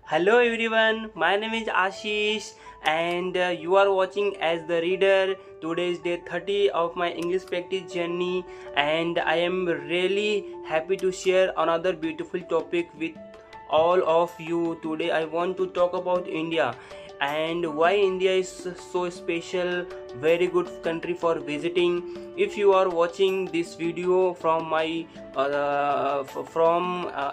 Hello everyone, my name is Ashish and you are watching As the Reader. Today is day 30 of my English practice journey and I am really happy to share another beautiful topic with all of you. Today I want to talk about India and why India is so special, very good country for visiting. If you are watching this video from my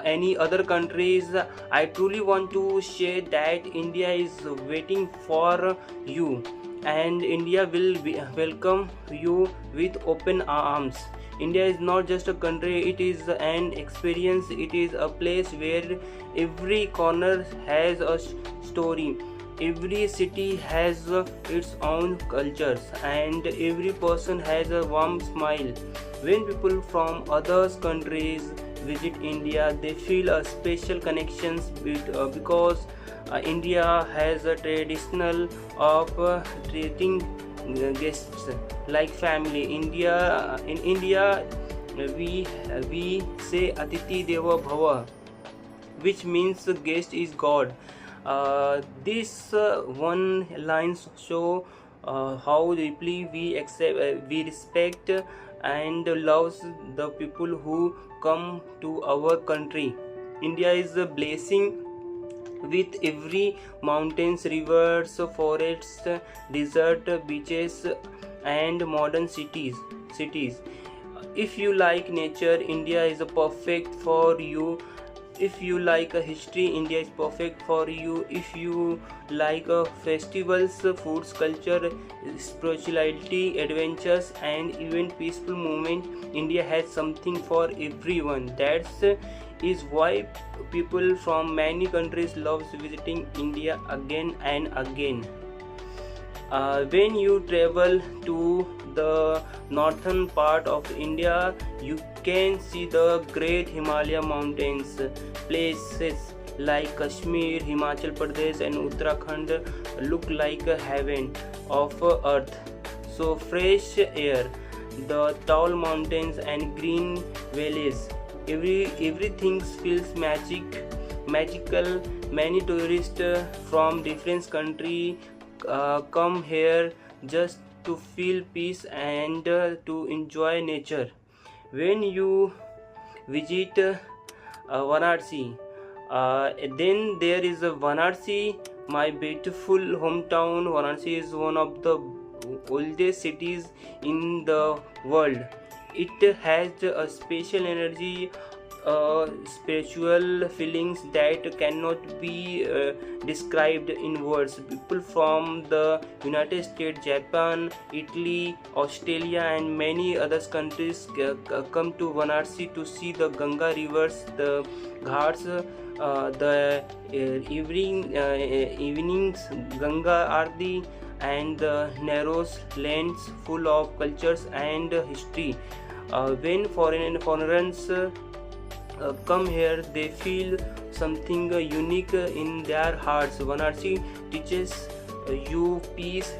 any other countries, I truly want to share that India is waiting for you and India will welcome you with open arms. India is not just a country, it is an experience. It is a place where every corner has a story. Every city has its own cultures and every person has a warm smile. When people from other countries visit India, they feel a special connections because India has a traditional of treating guests like family. In India, we say Atiti Deva Bhava, which means the guest is God. This one lines show how deeply we respect and loves the people who come to our country. India is a blessing with every mountains, rivers, forests, desert, beaches, and modern cities. If you like nature, India is perfect for you. If you like a history, India is perfect for you. If you like festivals, foods, culture, spirituality, adventures, and even peaceful moment, India has something for everyone. That's is why people from many countries loves visiting India again and again. When you travel to the northern part of India, you can see the great Himalaya mountains. Places like Kashmir, Himachal Pradesh, and Uttarakhand look like a heaven of earth. So fresh air, the tall mountains and green valleys, everything feels magical. Many tourists from different countries come here just to feel peace and to enjoy nature. When you visit Varanasi, then there is a Varanasi, my beautiful hometown. Varanasi is one of the oldest cities in the world. It has a special energy, spiritual feelings that cannot be described in words. People from the United States, Japan, Italy, Australia, and many other countries come to Varanasi to see the Ganga rivers, the ghats, the evenings Ganga Aarti, and the narrow lanes full of cultures and history. When foreigners come here, they feel something unique in their hearts. Varanasi teaches you peace,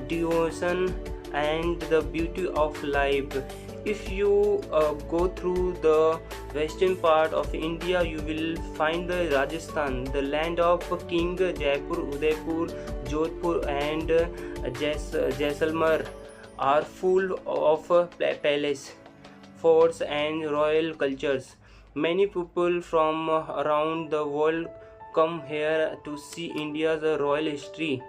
devotion, and the beauty of life. If you go through the western part of India, you will find the Rajasthan, the land of King Jaipur, Udaipur, Jodhpur, and Jaisalmer are full of palace, forts, and royal cultures. Many people from around the world come here to see India's royal history,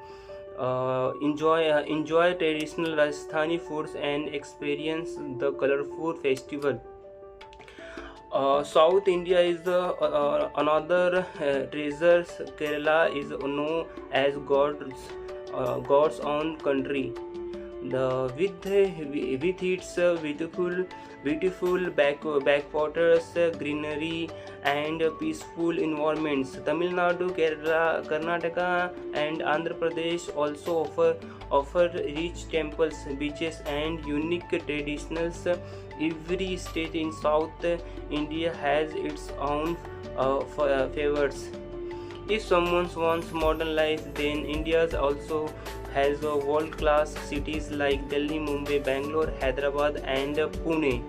enjoy traditional Rajasthani foods, and experience the colorful festival. South India is the another treasure. Kerala is known as God's own country. With its beautiful backwaters, greenery, and peaceful environments. Tamil Nadu, Kerala, Karnataka, and Andhra Pradesh also offer rich temples, beaches, and unique traditions. Every state in South India has its own favorites. If someone wants modern life, then India also has world-class cities like Delhi, Mumbai, Bangalore, Hyderabad, and Pune.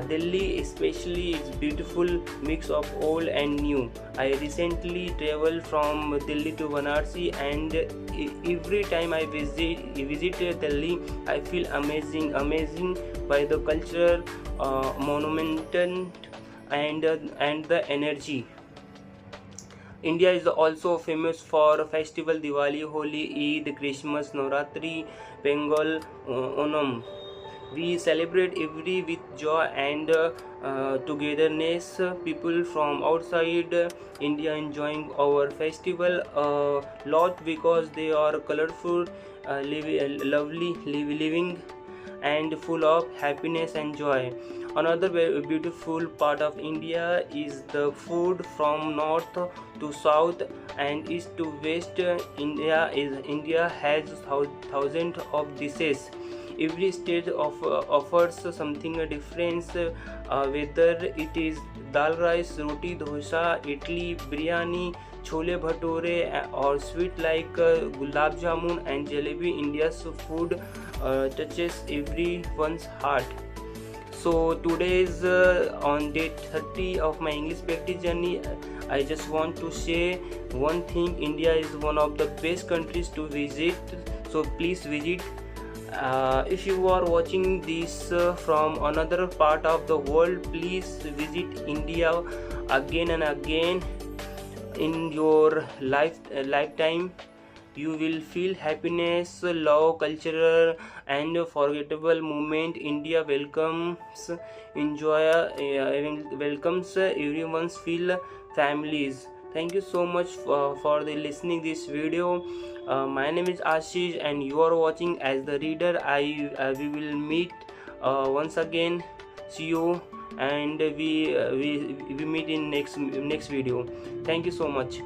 Delhi especially is beautiful mix of old and new. I recently traveled from Delhi to Varanasi, and every time I visit Delhi, I feel amazing by the culture, monumental, and the energy. India is also famous for festival Diwali, Holi, Eid, Christmas, Navratri, Bengal, Onam. We celebrate every with joy and togetherness. People from outside India enjoying our festival a lot because they are colorful, lovely, living, and full of happiness and joy. Another beautiful part of India is the food. From north to south and east to west. India has thousands of dishes. Every state offers something different, whether it is dal rice, roti, dosa, idli, biryani, chole bhature, or sweet like gulab jamun and jalebi. India's food touches everyone's heart. So today is on day 30 of my English practice journey. I just want to say one thing: India is one of the best countries to visit. So please visit. If you are watching this from another part of the world, please visit India again and again in your lifetime. You will feel happiness, love, cultural and forgettable moment. India welcomes everyone's feel families. Thank you so much for the listening this video. My name is Ashish and you are watching As the Reader. We will meet once again. See you, and we meet in next video. Thank you so much.